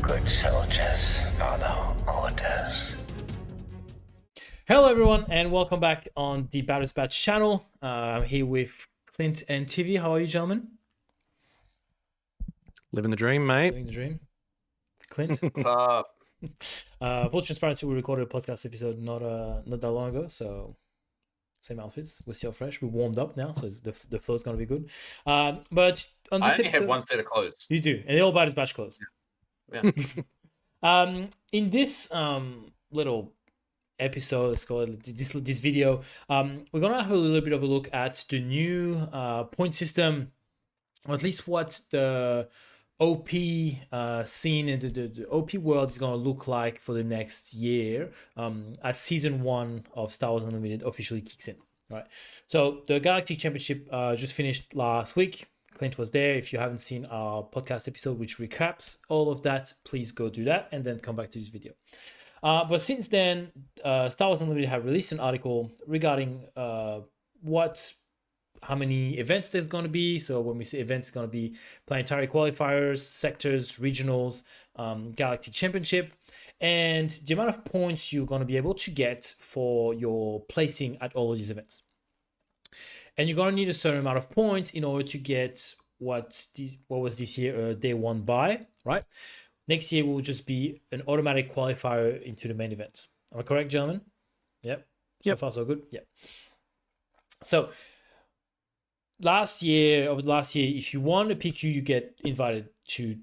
Good soldiers follow orders. Hello everyone and welcome back on the Battle Dispatch channel. I'm here with Clint and TV. How are you, gentlemen? Living the dream, mate. Living the dream. Clint? What's up? Full transparency, we recorded a podcast episode not that long ago, so same outfits. We're still fresh. We warmed up now, so the flow's gonna be good. But on this I only episode, have one set of clothes. you do, and they're all Battle Dispatch clothes. Yeah. In this little episode, let's call it this video, we're gonna have a little bit of a look at the new point system, or at least what the OP scene and the OP world is gonna look like for the next year, as season 1 of Star Wars Unlimited officially kicks in. Right. So the Galactic Championship just finished last week. Clint was there. If you haven't seen our podcast episode, which recaps all of that, please go do that and then come back to this video. But since then, Star Wars Unlimited have released an article regarding how many events there's going to be. So when we say events, it's going to be planetary qualifiers, sectors, regionals, Galactic Championship, and the amount of points you're going to be able to get for your placing at all of these events. And you're going to need a certain amount of points in order to get what was this year, day 1 buy, right? Next year will just be an automatic qualifier into the main event. Am I correct, gentlemen? Yep. So far, so good. Yeah. So over the last year, if you won a PQ, you get invited to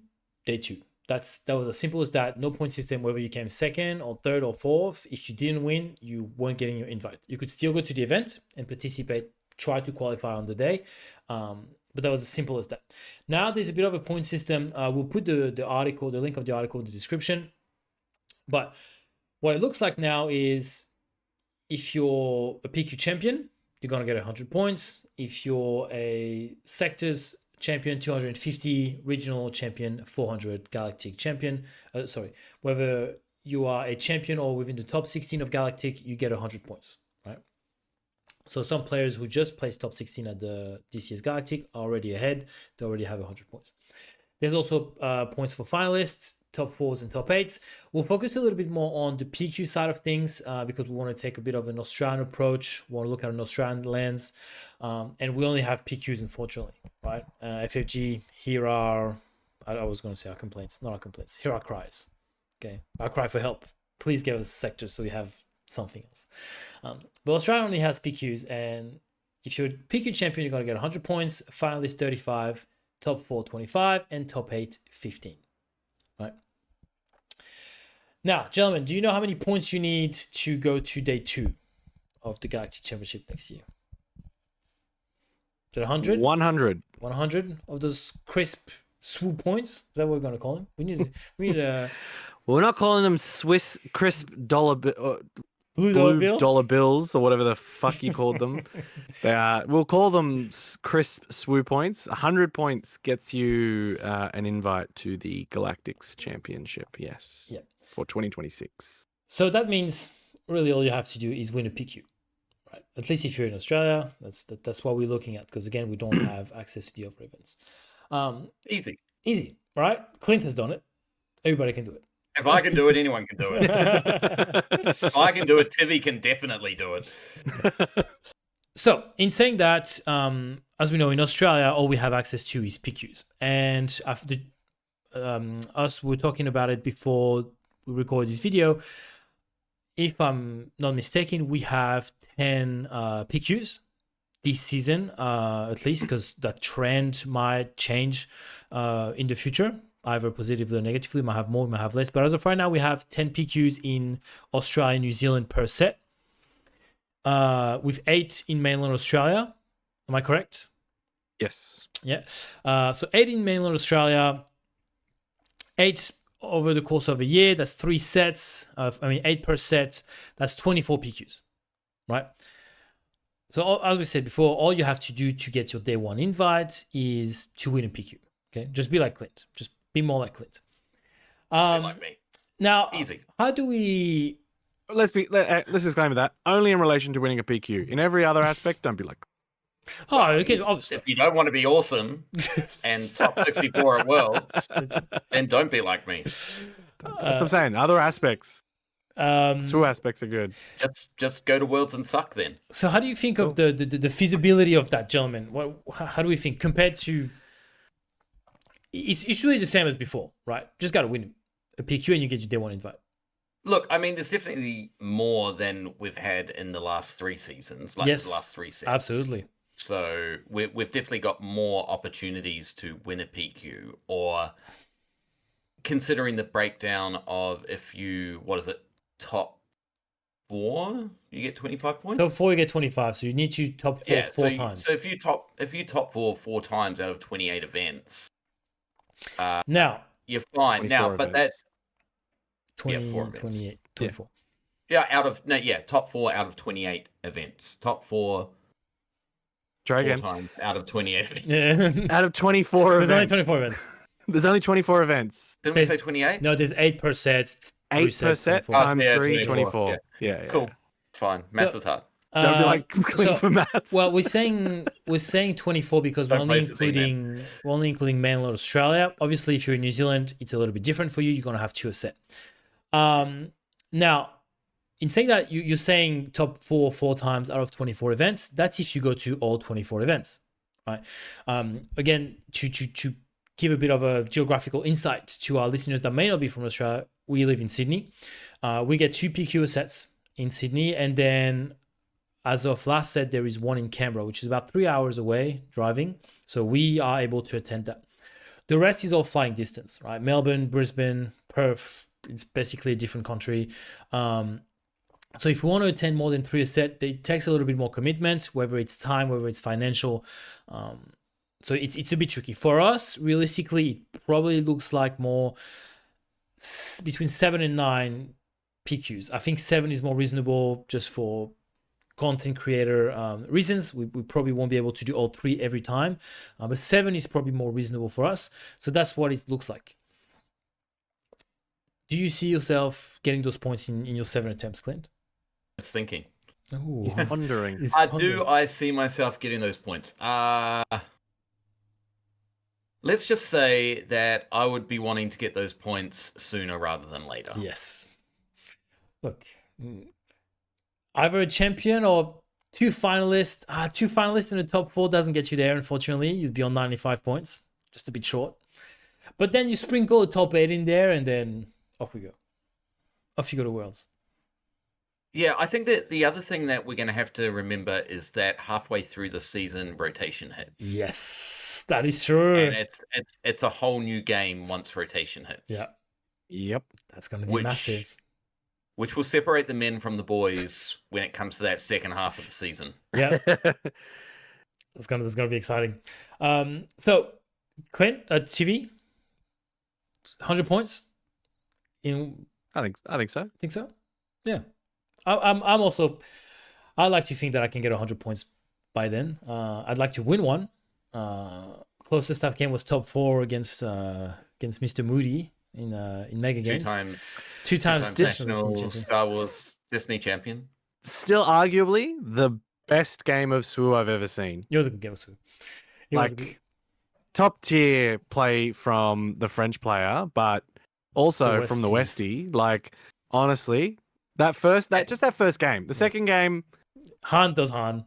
day 2. That was as simple as that. No point system, whether you came second or third or fourth. If you didn't win, you weren't getting your invite. You could still go to the event and participate, try to qualify on the day. But that was as simple as that. Now there's a bit of a point system. We'll put the link of the article in the description. But what it looks like now is if you're a PQ champion, you're going to get 100 points. If you're a sectors champion, 250, regional champion, 400, galactic champion. Whether you are a champion or within the top 16 of Galactic, you get 100 points, right? So some players who just placed top 16 at this year's Galactic are already ahead. They already have 100 points. There's also points for finalists, top 4s and top 8s. We'll focus a little bit more on the PQ side of things because we want to take a bit of an Australian approach. We want to look at an Australian lens. And we only have PQs, unfortunately, right? FFG, here are, I was going to say our complaints, not our complaints. Here are cries, okay? Our cry for help. Please give us sectors so we have something else. But Australia only has PQs, and if you're a PQ champion, you're going to get 100 points, finalist 35, top 4 25, and top 8 15. Right. Now, gentlemen, do you know how many points you need to go to day 2 of the Galactic Championship next year? Is it 100? 100. 100 of those crisp SWU points? Is that what we're going to call them? We need a Well, we're not calling them Swiss crisp blue dollar bills or whatever the fuck you called them. We'll call them crisp SWU points. 100 points gets you an invite to the Galactics Championship. Yes. Yeah. For 2026. So that means really all you have to do is win a PQ. Right. At least if you're in Australia, that's what we're looking at, because again, we don't have access to the other events. Easy, right? Clint has done it. Everybody can do it. If I can do it, anyone can do it. If I can do it, Tivi can definitely do it. So, in saying that, as we know, in Australia, all we have access to is PQs. And after us, we were talking about it before we recorded this video. If I'm not mistaken, we have 10 PQs this season, at least, because that trend might change in the future, either positively or negatively. We might have more, we might have less. But as of right now, we have 10 PQs in Australia and New Zealand per set, with 8 in mainland Australia. Am I correct? Yes. Yeah. So 8 in mainland Australia, 8 over the course of a year. That's 3 sets. 8 per set. That's 24 PQs, right? So as we said before, all you have to do to get your day 1 invite is to win a PQ. Okay, just be like Clint. Just be more like Clint. Be like me. Now, Easy. How do we? Let's disclaim that only in relation to winning a PQ. In every other aspect, don't be like. Oh, okay, obviously. If you don't want to be awesome and top 64 at Worlds, then don't be like me. That's what I'm saying. Other aspects. SWU aspects are good. Just go to Worlds and suck then. So how do you think of the feasibility of that, gentlemen? How do we think compared to? It's really the same as before, right? Just gotta win a PQ and you get your day one invite. Look, I mean, there's definitely more than we've had in the last 3 seasons, like the last 3 sets. Absolutely. So we've definitely got more opportunities to win a PQ, or considering the breakdown of if you, top 4, you get 25 points. Top 4, you get 25. So you need to top 4 four times. So if you top 4 times out of 28 events, now you're fine. Now, but that's 20, 4 28, 24. Yeah, top 4 out of 28 events. Top 4. Try 4 again. times out of 28 events. Yeah. Out of 24 events. There's only 24 events. There's only 24 events. Didn't we say 28? No, there's 8 per set. 8 per set times 3, 24. Yeah. Cool. Fine. Maths is hard. Don't be like clean for maths. Well, we're saying 24 because we're only including mainland Australia. Obviously, if you're in New Zealand, it's a little bit different for you. You're gonna have 2 a set. Now, in saying that, you're saying top 4 times out of 24 events. That's if you go to all 24 events, right? Again, to give a bit of a geographical insight to our listeners that may not be from Australia, we live in Sydney. We get 2 PQ sets in Sydney, and then as of last set, there is 1 in Canberra, which is about 3 hours away driving. So we are able to attend that. The rest is all flying distance, right? Melbourne, Brisbane, Perth. It's basically a different country. So if we want to attend more than 3 a set, it takes a little bit more commitment, whether it's time, whether it's financial. So it's a bit tricky. For us, realistically, it probably looks like more between 7 and 9 PQs. I think 7 is more reasonable just for content creator reasons. We probably won't be able to do all 3 every time, but 7 is probably more reasonable for us. So that's what it looks like. Do you see yourself getting those points in your 7 attempts, Clint? Just thinking. Ooh. He's pondering. I see myself getting those points. Let's just say that I would be wanting to get those points sooner rather than later. Yes. Look, either a champion or 2 finalists. 2 finalists in the top 4 doesn't get you there, unfortunately. You'd be on 95 points. Just a bit short. But then you sprinkle a top 8 in there, and then off we go. Off you go to Worlds. Yeah, I think that the other thing that we're going to have to remember is that halfway through the season, rotation hits. Yes, that is true. And it's a whole new game once rotation hits. Yeah. Yep. That's going to be massive. Which will separate the men from the boys when it comes to that second half of the season. Yeah. It's going to be exciting. So, Clint, at TV, 100 points? I think so. Think so? Yeah. I'm also, I like to think that I can get 100 points by then. I'd like to win one. Closest I've came was top 4 against Mr. Moody in Mega Games. 2 times national Star Wars Disney champion. Still arguably the best game of SWU I've ever seen. It was a good game of SWU. Top tier play from the French player, but also from the Westie. Like, honestly, that first game. The second game, Han does Han.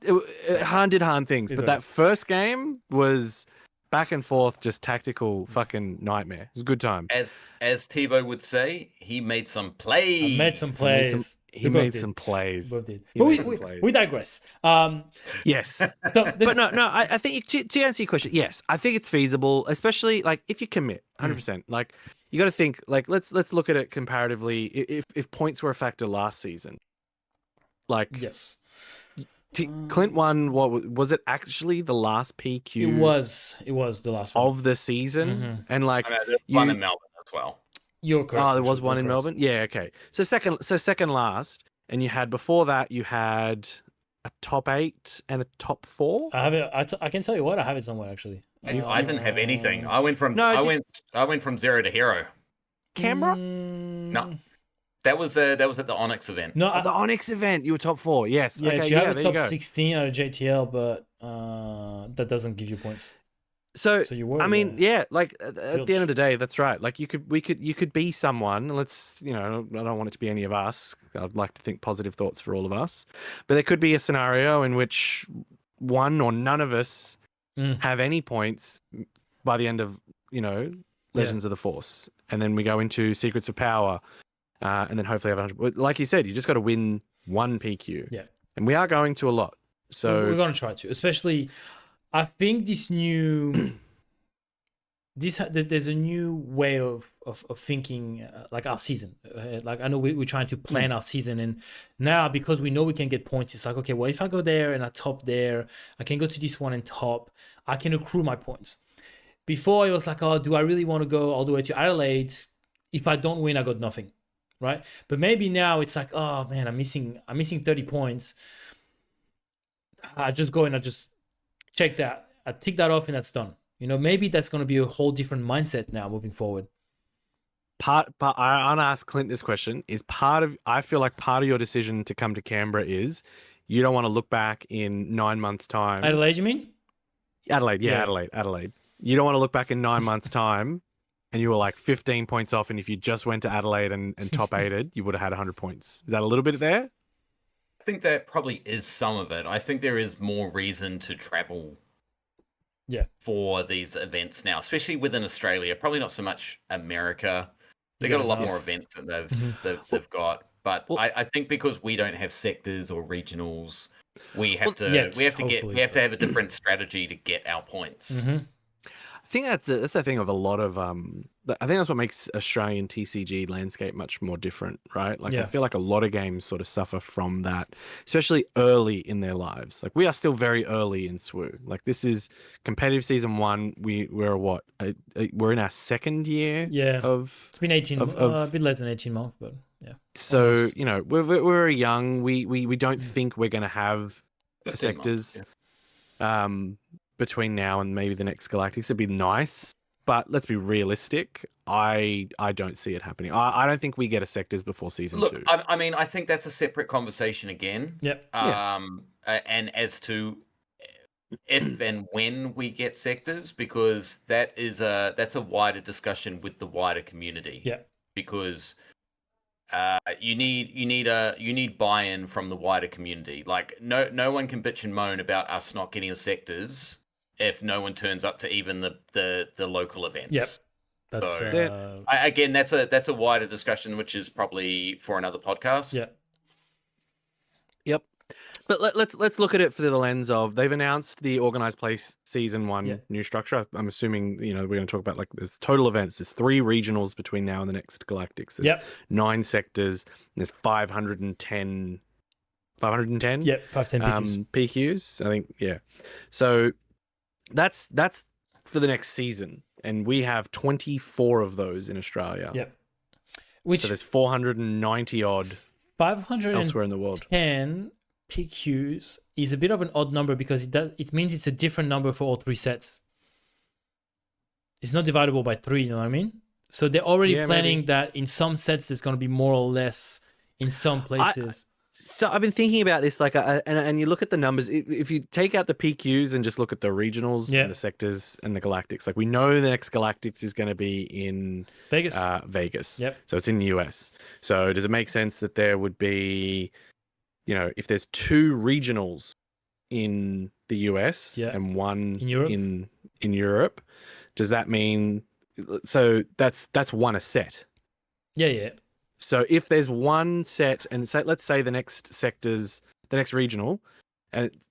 Han did Han things, but that first game was back and forth, just tactical fucking nightmare. It was a good time. As Tebow would say, he made some plays. I made some plays. He made some plays. We digress. Yes. But no. I think to answer your question, yes, I think it's feasible, especially like if you commit 100%. Like you got to think like let's look at it comparatively. If points were a factor last season, like yes. Clint won. What was it? Actually, the last PQ. It was the last one of the season, and like one in Melbourne as well. You're correct. Oh, there was one in Melbourne. Yeah, okay. So second last, and you had before that you had a top 8 and a top 4. I have it. I can tell you what, I have it somewhere actually. I didn't have anything. I went from I went from 0 to hero. Canberra? No. That was at the Onyx event. No, the Onyx event. You were top 4. Yes. Yes, okay, you have a top 16 out of JTL, but that doesn't give you points. So you were. I mean, yeah, like at Zilch. the end of the day, that's right. Like you could be someone. Let's, I don't want it to be any of us. I'd like to think positive thoughts for all of us, but there could be a scenario in which one or none of us have any points by the end of Legends of the Force, and then we go into Secrets of Power, and then hopefully have 100. Like you said, you just got to win one PQ. Yeah, and we are going to a lot. So we're gonna try to, especially. I think this new, there's a new way of thinking, like our season. Like I know we're trying to plan our season, and now because we know we can get points, it's like, okay, well, if I go there and I top there, I can go to this one and top. I can accrue my points. Before it was like, oh, do I really want to go all the way to Adelaide? If I don't win, I got nothing, right? But maybe now it's like, oh man, I'm missing 30 points. I just go and I just check that. I tick that off and that's done. Maybe that's going to be a whole different mindset now moving forward. But I want to ask Clint this question. I feel like part of your decision to come to Canberra is you don't want to look back in 9 months' time. Adelaide, you mean? Adelaide, yeah. Adelaide. You don't want to look back in 9 months' time and you were like 15 points off, and if you just went to Adelaide and top 8'd, you would have had 100 points. Is that a little bit there? I think that probably is some of it. I think there is more reason to travel for these events now, especially within Australia. Probably not so much America. They've got a lot more events that they've got. But I think because we don't have sectors or regionals, we have to have a different strategy to get our points. I think that's the thing of a lot of I think that's what makes Australian TCG landscape much more different, right? Like I feel like a lot of games sort of suffer from that, especially early in their lives. Like we are still very early in SWU. Like this is competitive season 1. We're what? We're in our second year. Yeah. It's been 18. A bit less than 18 months, but yeah. So we're young. We don't think we're going to have sectors. Between now and maybe the next Galactics. It'd be nice, but let's be realistic. I don't see it happening. I don't think we get a sectors before season 2. I mean, I think that's a separate conversation again. Yep. And as to if and when we get sectors, because that's a wider discussion with the wider community. Yeah. Because you need buy-in from the wider community. Like no one can bitch and moan about us not getting the sectors if no one turns up to even the local events. Yep. That's again, that's a wider discussion, which is probably for another podcast. Yeah. Yep. But let's look at it through the lens of they've announced the organized play season 1 new structure. I'm assuming we're going to talk about like there's total events. There's 3 regionals between now and the next Galactics. There's 9 sectors. And there's 510. 510. Yeah, 510 PQs. I think So that's for the next season, and we have 24 of those in Australia. Yep. So there's 490 odd 510 elsewhere in the world. PQs is a bit of an odd number because it means it's a different number for all 3 sets. It's not divisible by 3, you know what I mean? So they're already planning that in some sets there's going to be more or less in some places. So I've been thinking about this, like, and you look at the numbers. If you take out the PQs and just look at the regionals and the sectors and the Galactics, like we know the next Galactics is going to be in Vegas. Vegas. Yep. So it's in the US. So does it make sense that there would be, if there's 2 regionals in the US and 1 in Europe, does that mean? So that's 1 a set. Yeah. So if there's 1 set, and let's say the next regional,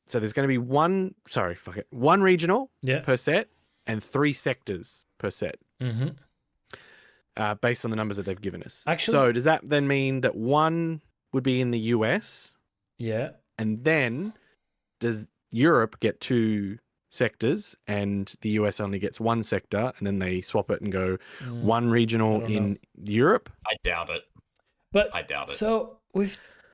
so there's going to be 1 regional per set and 3 sectors per set, based on the numbers that they've given us. Actually, so does that then mean that 1 would be in the US? Yeah. And then does Europe get 2 sectors and the US only gets 1 sector, and then they swap it and go 1 regional in Europe? I doubt it. But I doubt it. So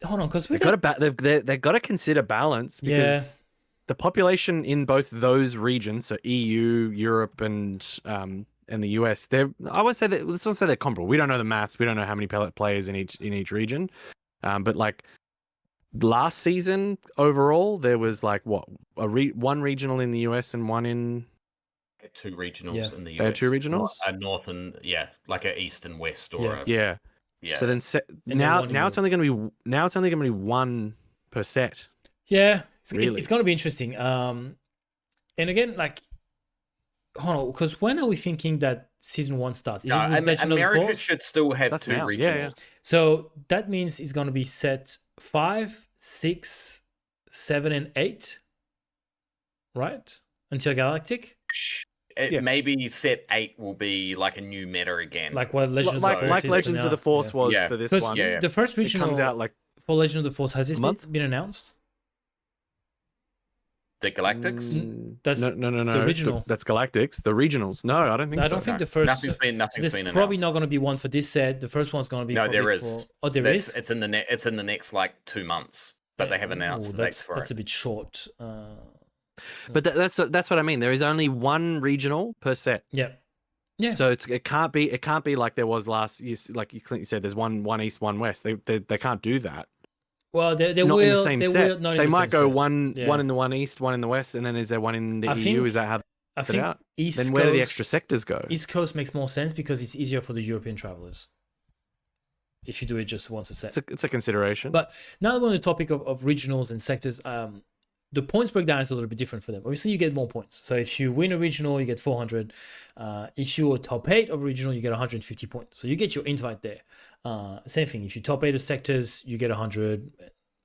hold on, because they've got to consider balance, because the population in both those regions, so EU, Europe, and the US, let's not say they're comparable. We don't know the maths. We don't know how many players in each region, but like last season overall there was like what one regional in the US and one in 2 regionals in the US. They had 2 regionals. A north and like a east and west or yeah. So then now it's only going to be 1 per set. Yeah, Really? it's going to be interesting. And again, like, hold on, because when are we thinking that season 1 starts? Is it with Legend America of the Force? should still have That's 2 now. regionals. Yeah. So that means it's going to be set 5, 6, 7, and 8, right? Until Galactic. Maybe set 8 will be like a new meta again. Like what Legends of the Force like Legends of the Force was for this one. The first regional comes out like for Legend of the Force, has this been announced? The Galactics? That's no. The original. That's Galactics. The regionals. No, I don't think so. I don't think the first. Nothing's been there's announced. probably not going to be one for this set. The first one's going to be. No, there is. There is. It's in the next like 2 months, but they haven't announced the dates for that's a bit short. But that's what I mean. There is only 1 regional per set. Yeah. So it can't be like there was last year. Like you said, there's one east, 1 west. They can't do that. Well, they not will. In the same set. Will, not in they the might same go set. one in the 1 east, 1 in the west, and then is there one in the EU? Is that how? I think out? East then Coast, where do the extra sectors go? East Coast makes more sense because it's easier for the European travelers. If you do it just once a set, it's a consideration. But now that we're on the topic of regionals and sectors, the points breakdown is a little bit different for them. Obviously, you get more points. So if you win a regional, you get 400. If you're top 8 of a regional, you get 150 points. So you get your invite there. Same thing. If you top 8 of sectors, you get 100,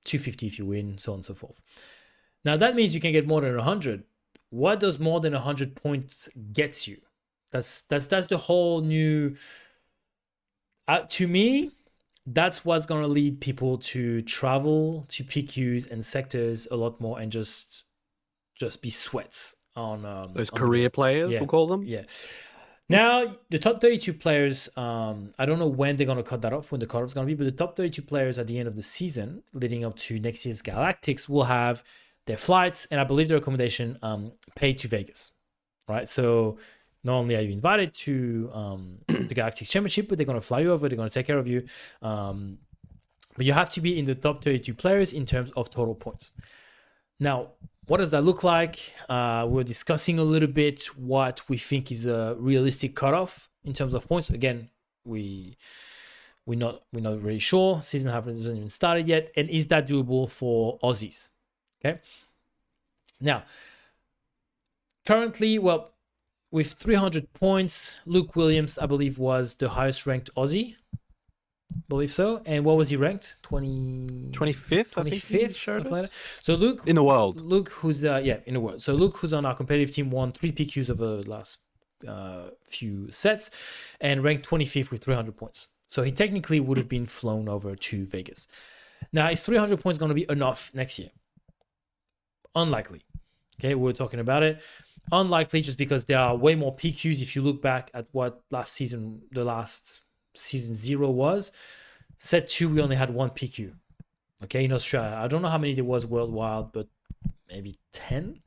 250 if you win, so on and so forth. Now that means you can get more than 100. What does more than 100 points gets you? That's the whole new. To me, that's what's going to lead people to travel to PQs and sectors a lot more and just be sweats on those career players, we'll call them. Yeah. Now, the top 32 players, I don't know when they're going to cut that off, when the cutoff's going to be, but the top 32 players at the end of the season, leading up to next year's Galactics, will have their flights and I believe their accommodation paid to Vegas, right? So not only are you invited to the Galactic Championship, but they're going to fly you over, they're going to take care of you. But you have to be in the top 32 players in terms of total points. Now, what does that look like? We're discussing a little bit what we think is a realistic cutoff in terms of points. Again, we're not really sure. Season hasn't even started yet. And is that doable for Aussies? Okay. Now, currently, well, with 300 points, Luke Williams, I believe, was the highest ranked Aussie. Believe so. And what was he ranked? 25th, I think. 25th, something like that. So Luke in the world. Luke, who's in the world. So Luke, who's on our competitive team, won 3 PQs over the last few sets, and ranked 25th with 300 points. So he technically would have been flown over to Vegas. Now, is 300 points going to be enough next year? Unlikely. Okay, we're talking about it. Unlikely, just because there are way more PQs. If you look back at what the last season 0 was, set 2 we only had 1 PQ. Okay, in Australia, I don't know how many there was worldwide, but maybe 10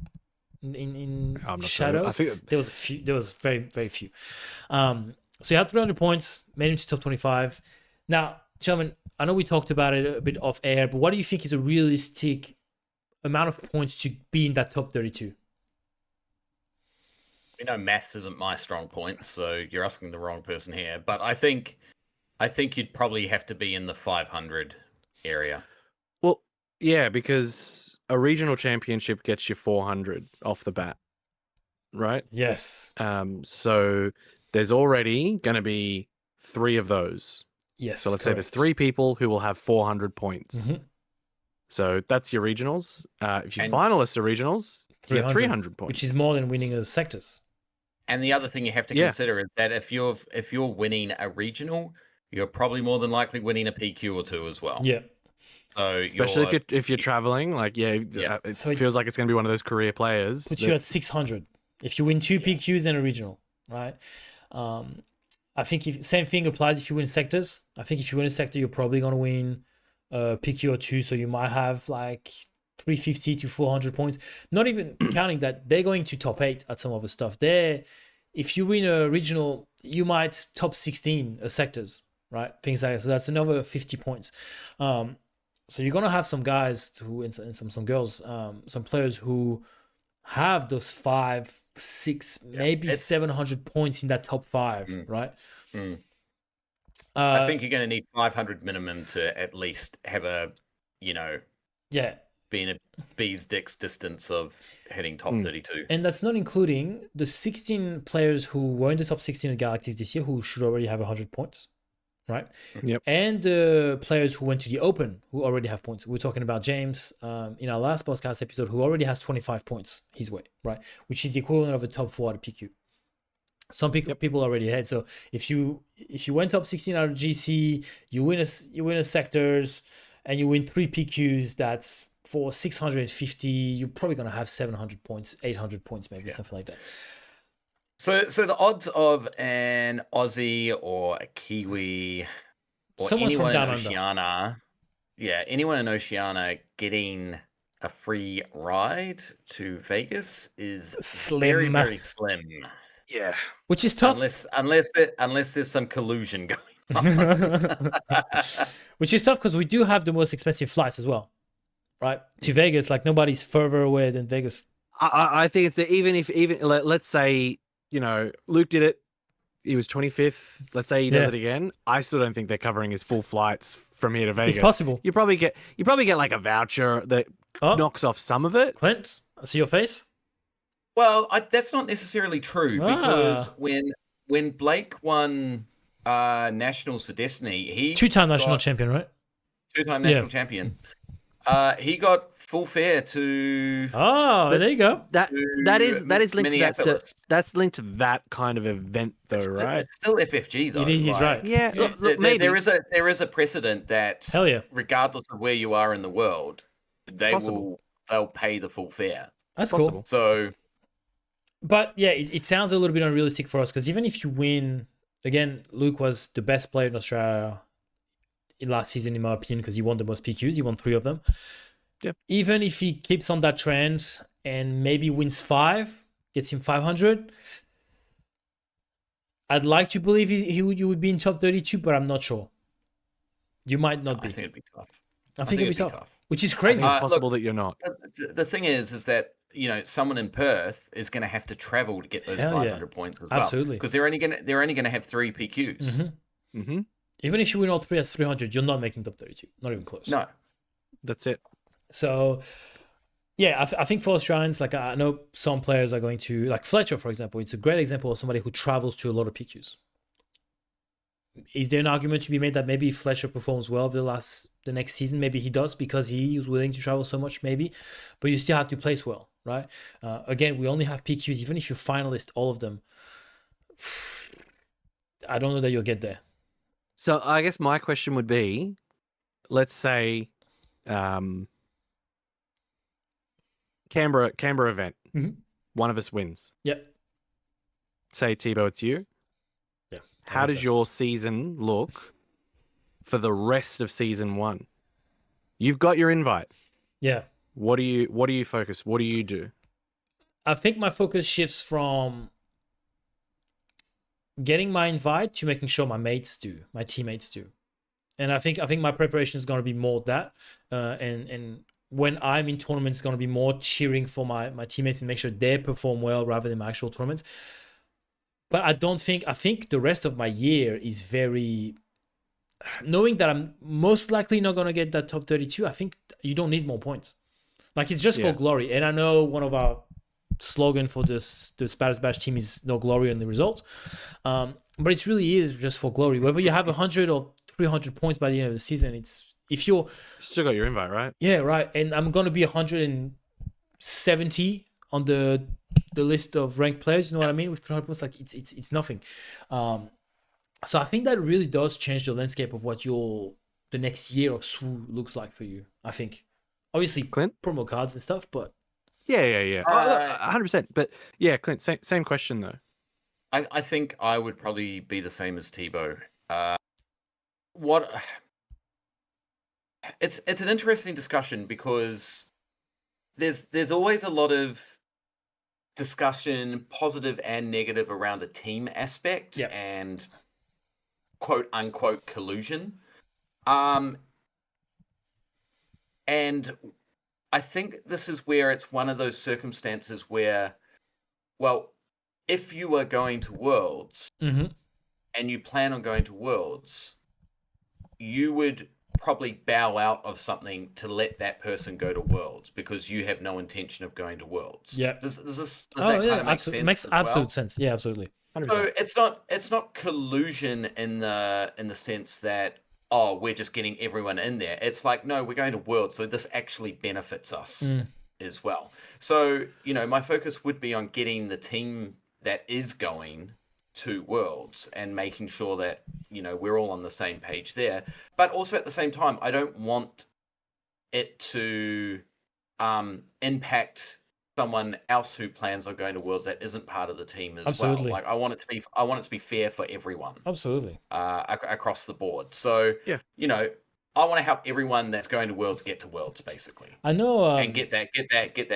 in Shadows. Sure. I think there was a few. There was very, very few. So you had 300 points, made him to top 25. Now, gentlemen, I know we talked about it a bit off air, but what do you think is a realistic amount of points to be in that top 32? Maths isn't my strong point, so you're asking the wrong person here. But I think you'd probably have to be in the 500 area. Well, yeah, because a regional championship gets you 400 off the bat, right? Yes. So there's already going to be 3 of those. Yes. So let's say there's 3 people who will have 400 points. Mm-hmm. So that's your regionals. If you finalists are regionals, you get 300 points, which is more than winning the sectors. And the other thing you have to consider is that if you're winning a regional, you're probably more than likely winning a PQ or 2 as well. Yeah. So especially if you're traveling, it feels like it's going to be one of those career players. Puts you at 600 if you win 2 PQs and a regional, right? I think same thing applies if you win sectors. I think if you win a sector, you're probably going to win PQ or 2, so you might have like 350 to 400 points. Not even counting that they're going to top 8 at some of the stuff. If you win a regional, you might top 16 sectors, right? Things like that. So that's another 50 points. So you're gonna have some guys who and some girls, some players who have those 5, 6, maybe 700 points in that top 5, right? I think you're going to need 500 minimum to at least have a, be in a bee's dick's distance of hitting top 32. And that's not including the 16 players who were in the top 16 at Galactics this year who should already have 100 points, right? Yep. And the players who went to the Open who already have points. We're talking about James in our last podcast episode who already has 25 points his way, right? Which is the equivalent of a top 4 at PQ. Some people already ahead. So if you went top 16 out of GC, you win a sectors, and you win 3 PQs, that's for 650, you're probably going to have 700 points, 800 points, maybe something like that. So the odds of an Aussie or a Kiwi or Someone anyone from in down Oceania, anyone in Oceania getting a free ride to Vegas is Slim. very, very slim. Yeah. Which is tough. Unless there's some collusion going on. Which is tough because we do have the most expensive flights as well, right? To Vegas, like nobody's further away than Vegas. I think it's even let's say, Luke did it. He was 25th. Let's say he does it again. I still don't think they're covering his full flights from here to Vegas. It's possible. You probably get like a voucher that knocks off some of it. Clint, I see your face. Well, that's not necessarily true because when Blake won Nationals for Destiny, he 2-time national champion, right? 2-time national champion. He got full fare to. Oh, there you go. That is linked to that. That's linked to that kind of event, though, right? It's still FFG though. He's right. Yeah, look, maybe there is a precedent that regardless of where you are in the world, they'll pay the full fare. That's cool. So. But yeah, it sounds a little bit unrealistic for us because even if you win, again, Luke was the best player in Australia last season, in my opinion, because he won the most PQs. He won 3 of them. Yeah. Even if he keeps on that trend and maybe wins 5, gets him 500, I'd like to believe you would be in top 32, but I'm not sure. You might not be. I think it'd be tough. I think it'd be tough. Which is crazy. It's possible that you're not. The thing is that someone in Perth is going to have to travel to get those 500 points as well. Absolutely. Because they're only going to have 3 PQs. Even if you win all 3 as 300, you're not making top 32. Not even close. No. That's it. So, yeah, I think for Australians, like I know some players are going to, like Fletcher, for example, it's a great example of somebody who travels to a lot of PQs. Is there an argument to be made that maybe Fletcher performs well the next season? Maybe he does because he is willing to travel so much, maybe. But you still have to place well, right? Again, we only have PQs. Even if you finalist all of them, I don't know that you'll get there. So I guess my question would be, let's say Canberra event. One of us wins. Yep. Say, Tebow, it's you. Yeah. How does your season look for the rest of season 1? You've got your invite. Yeah. What do you focus? What do you do? I think my focus shifts from getting my invite to making sure my teammates do. And I think my preparation is going to be more that. And when I'm in tournaments, it's going to be more cheering for my teammates and make sure they perform well rather than my actual tournaments. But I think the rest of my year is very, knowing that I'm most likely not going to get that top 32, I think you don't need more points. Like it's just for glory. And I know one of our slogan for the Spatters Bash team is no glory in the results. But it really is just for glory. Whether you have 100 or 300 points by the end of the season, if you're still got your invite, right? Yeah, right. And I'm going to be 170 on the list of ranked players. You know what I mean? With 300 points, like it's nothing. So I think that really does change the landscape of what the next year of SWU looks like for you. I think, obviously, Clint, promo cards and stuff, but yeah, 100%. But yeah, Clint, same question though. I think I would probably be the same as Tebow. It's an interesting discussion because there's always a lot of discussion, positive and negative, around the team aspect and quote unquote collusion. And I think this is where it's one of those circumstances where, well, if you are going to Worlds and you plan on going to Worlds, you would probably bow out of something to let that person go to Worlds because you have no intention of going to Worlds. Yeah. Does that kind of make sense? Makes absolute sense. Yeah, absolutely. 100%. So it's not collusion in the sense that, oh, we're just getting everyone in there. It's like, no, we're going to Worlds, so this actually benefits us as well. So, my focus would be on getting the team that is going to Worlds and making sure that, we're all on the same page there. But also at the same time, I don't want it to impact someone else who plans on going to Worlds that isn't part of the team as well. Like I want it to be fair for everyone. Absolutely. Across the board. So yeah, I want to help everyone that's going to Worlds get to Worlds, basically. I know, and get that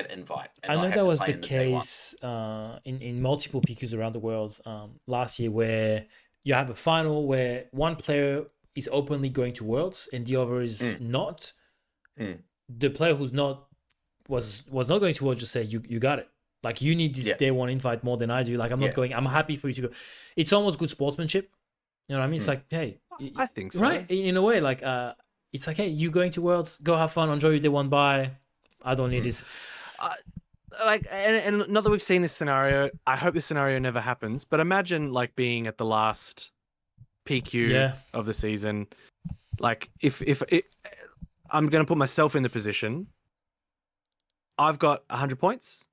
invite. I know that was the case in multiple PQs around the world last year, where you have a final where one player is openly going to Worlds and the other is not. The player who's not was not going to Worlds just say, you got it. Like, you need this day one invite more than I do. Like, I'm not going. I'm happy for you to go. It's almost good sportsmanship. You know what I mean? It's like, hey, I think so. Right? In a way, like, it's like, hey, you going to Worlds, go have fun, enjoy your day one. Bye. I don't need this. And not that we've seen this scenario. I hope this scenario never happens. But imagine like being at the last PQ of the season. Like, if I'm going to put myself in the position. I've got 100 points.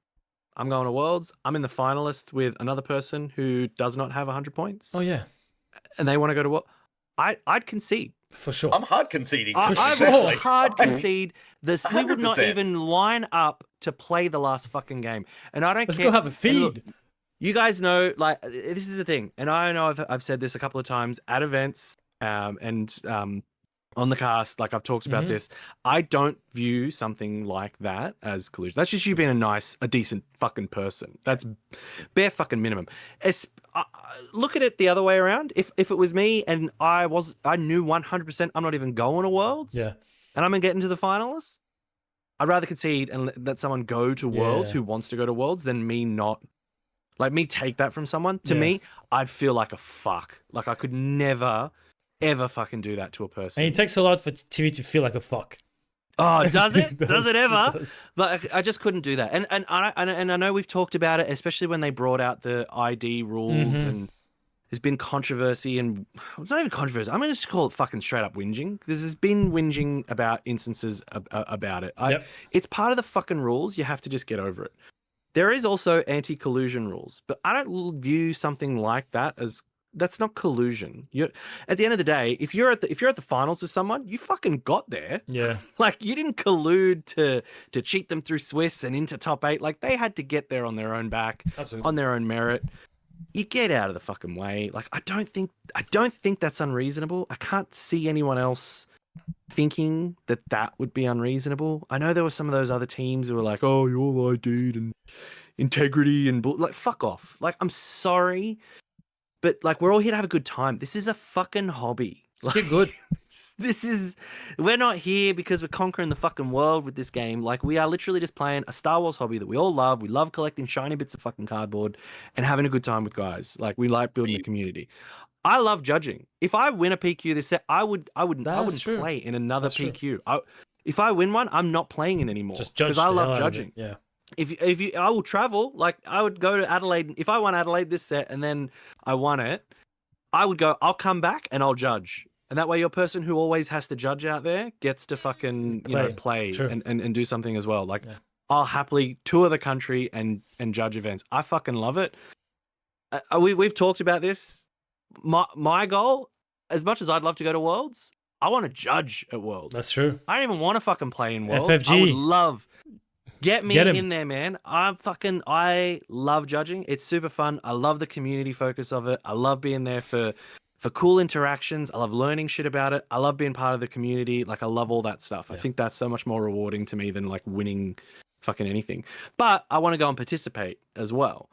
I'm going to Worlds. I'm in the finalist with another person who does not have 100 points. Oh yeah, and they want to go to Worlds. I'd concede. For sure. I'm hard conceding. I will hard concede this. 100%. We would not even line up to play the last fucking game. And I don't care. Let's go have a feed. Look, you guys know, like, this is the thing. And I know I've said this a couple of times at events and on the cast, like I've talked about this. I don't view something like that as collusion. That's just you being a decent fucking person. That's bare fucking minimum. Look at it the other way around. If it was me and I knew 100% I'm not even going to Worlds, and I'm gonna get into the finalists, I'd rather concede and let someone go to Worlds who wants to go to Worlds than me not. Like, me take that from someone. To me, I'd feel like a fuck. Like, I could never ever fucking do that to a person. And it takes a lot for TV to feel like a fuck. Oh, does it? Does it ever? It does. But I just couldn't do that. And I know we've talked about it, especially when they brought out the ID rules, and there's been controversy, and it's not even controversy. I'm going to just call it fucking straight up whinging, because there's been whinging about instances about it. It's part of the fucking rules. You have to just get over it. There is also anti-collusion rules, but I don't view something like that as. That's not collusion. At the end of the day, if you're at the finals with someone, you fucking got there. Yeah. Like, you didn't collude to cheat them through Swiss and into top 8. Like, they had to get there on their own back, on their own merit. You get out of the fucking way. Like, I don't think that's unreasonable. I can't see anyone else thinking that would be unreasonable. I know there were some of those other teams who were like, "Oh, you're all ID'd and integrity and like, fuck off." Like, I'm sorry. But, like, we're all here to have a good time. This is a fucking hobby. Let's get good. We're not here because we're conquering the fucking world with this game. Like, we are literally just playing a Star Wars hobby that we all love. We love collecting shiny bits of fucking cardboard and having a good time with guys. Like, we like building a community. I love judging. If I win a PQ this set, I wouldn't play in another PQ. If I win one, I'm not playing it anymore. Just judge, because I love judging. Yeah. If you, I will travel. Like, I would go to Adelaide. If I won Adelaide this set and then I won it, I would go. I'll come back and I'll judge. And that way, your person who always has to judge out there gets to fucking play and do something as well. Like, I'll happily tour the country and judge events. I fucking love it. We've talked about this. My goal, as much as I'd love to go to Worlds, I want to judge at Worlds. That's true. I don't even want to fucking play in Worlds. FFG. I would love. Get me in there, man. I love judging. It's super fun. I love the community focus of it. I love being there for cool interactions. I love learning shit about it. I love being part of the community. Like, I love all that stuff. I think that's so much more rewarding to me than like winning fucking anything. But I want to go and participate as well.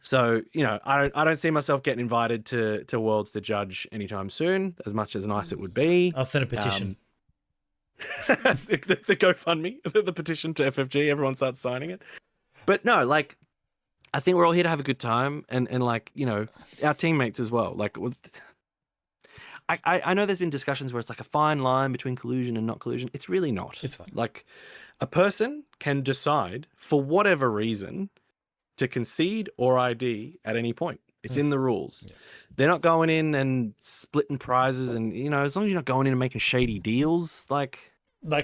So, I don't see myself getting invited to Worlds to judge anytime soon, as much as nice it would be. I'll send a petition. the GoFundMe, the petition to FFG. Everyone starts signing it. But no, like, I think we're all here to have a good time, and like, you know, our teammates as well. Like, I know there's been discussions where it's like a fine line between collusion and not collusion. It's really not. It's fine. Like, a person can decide for whatever reason to concede or ID at any point. It's in the rules. Yeah. They're not going in and splitting prizes, and, you know, as long as you're not going in and making shady deals, like,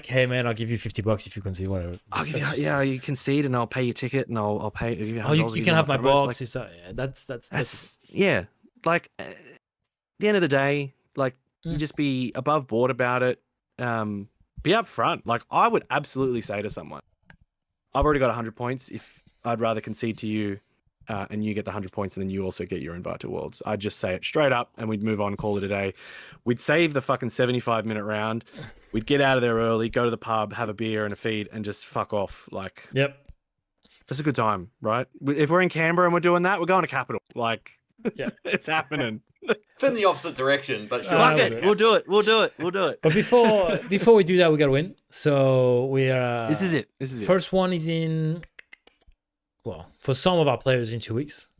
hey man, I'll give you $50 if you concede, whatever. I'll give you, yeah, you concede and I'll pay your ticket and I'll pay. You can have my box. Like, that's yeah. Like, at the end of the day, like, you just be above board about it. Be upfront. Like, I would absolutely say to someone, I've already got 100 points. If I'd rather concede to you, and you get the 100 points, and then you also get your invite to Worlds. I'd just say it straight up, and we'd move on, call it a day. We'd save the fucking 75-minute round. We'd get out of there early, go to the pub, have a beer and a feed, and just fuck off. Like, yep. That's a good time, right? If we're in Canberra and we're doing that, we're going to Capital. Like, yeah, it's happening. It's in the opposite direction, but sure. Fuck it. We'll do it. But before we do that, we gotta win. So we are. This is it. First one is in. Well, for some of our players in 2 weeks,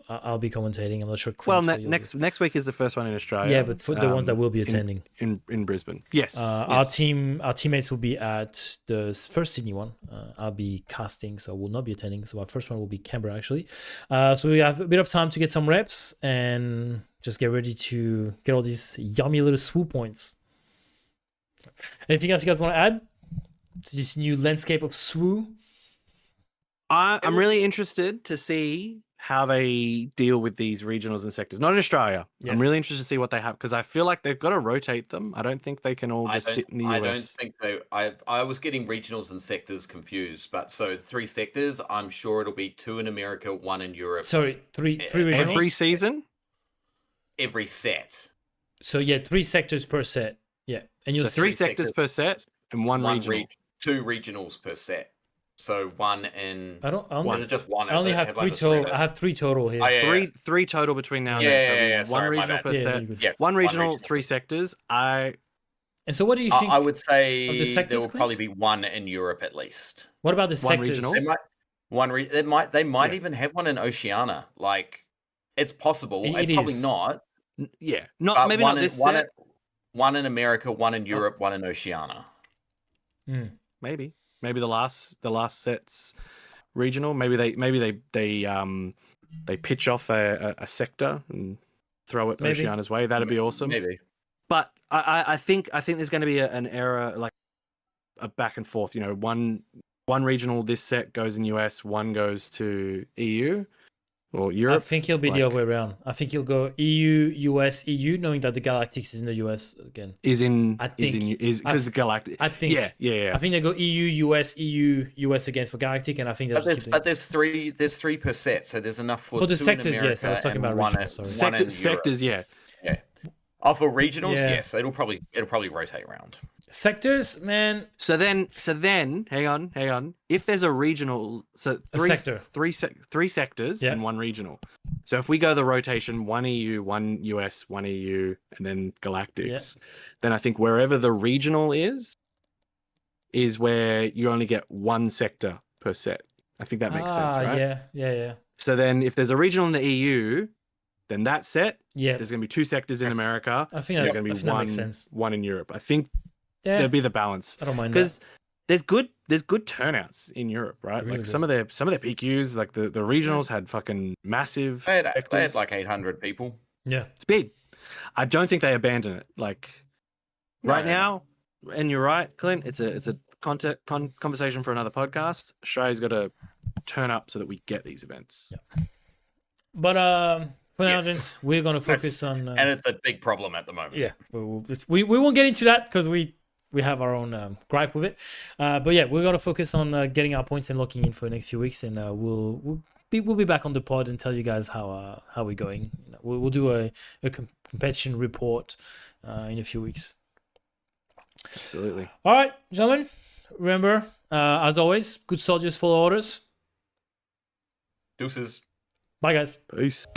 I'll be commentating. I'm not sure. Well, next week is the first one in Australia. Yeah, but for the ones that will be attending in Brisbane, yes. Our teammates will be at the first Sydney one. I'll be casting, so I will not be attending. So our first one will be Canberra, actually. So we have a bit of time to get some reps and just get ready to get all these yummy little SWU points. Anything else you guys want to add to this new landscape of SWU? I'm really interested to see how they deal with these regionals and sectors. Not in Australia. Yeah. I'm really interested to see what they have, because I feel like they've got to rotate them. I don't think they can all just sit in the US. I don't think they. I was getting regionals and sectors confused, but so 3 sectors. I'm sure it'll be 2 in America, 1 in Europe. Sorry, three regionals every season. Every set. So yeah, 3 sectors per set. Yeah, and you'll 3 sectors per set and 1 regional. 2 regionals per set. So 1 in. Is it just 1? I only have 3 total. I have 3 total here. Oh, yeah. Three total between now and then. So 1 Sorry, regional per set. Yeah, 1 regional, 3 sectors. And so, what do you think? I would say the sectors, there will probably be 1 in Europe at least. What about the sectors? Regional? They might even have 1 in Oceania. Like, it's possible. Probably not. Yeah, maybe not this set. 1 in America, 1 in Europe, 1 in Oceania. Maybe the last set's regional. Maybe they pitch off a sector and throw it Oceania's way. That'd be awesome. Maybe. But I think there's going to be an era, like a back and forth. You know, one regional this set goes in US, 1 goes to EU or Europe. I think he'll be the other way around. I think he'll go EU, US, EU, knowing that the Galactics is in the US again. Because the Galactic. I think. Yeah. I think they go EU, US again for Galactic, and I think there's 3 per set, so there's enough for the 2 sectors. in America, yes, I was talking about regionals. Sectors, yeah. Oh, for regionals, yes, it'll probably rotate around. Sectors, man. So then, hang on. If there's a regional, so three sectors and 1 regional. So if we go the rotation, 1 EU, 1 US, 1 EU, and then Galactics, then I think wherever the regional is where you only get 1 sector per set. I think that makes sense, right? Yeah. So then if there's a regional in the EU, then that set, there's going to be 2 sectors in America. I think that's going to be that makes sense. 1 in Europe. I think there'd be the balance. I don't mind because there's good turnouts in Europe, right? Really like some of their PQs, like the regionals had fucking massive. They had like 800 people. Yeah, it's big. I don't think they abandon it. Like right now, and you're right, Clint. It's a conversation for another podcast. Australia's got to turn up so that we get these events. Yeah. But for now, we're going to focus on... and it's a big problem at the moment. Yeah, we won't get into that because we have our own gripe with it. But yeah, we're going to focus on getting our points and locking in for the next few weeks, and we'll be back on the pod and tell you guys how we're going. We'll do a competition report in a few weeks. Absolutely. All right, gentlemen. Remember, as always, good soldiers follow orders. Deuces. Bye, guys. Peace.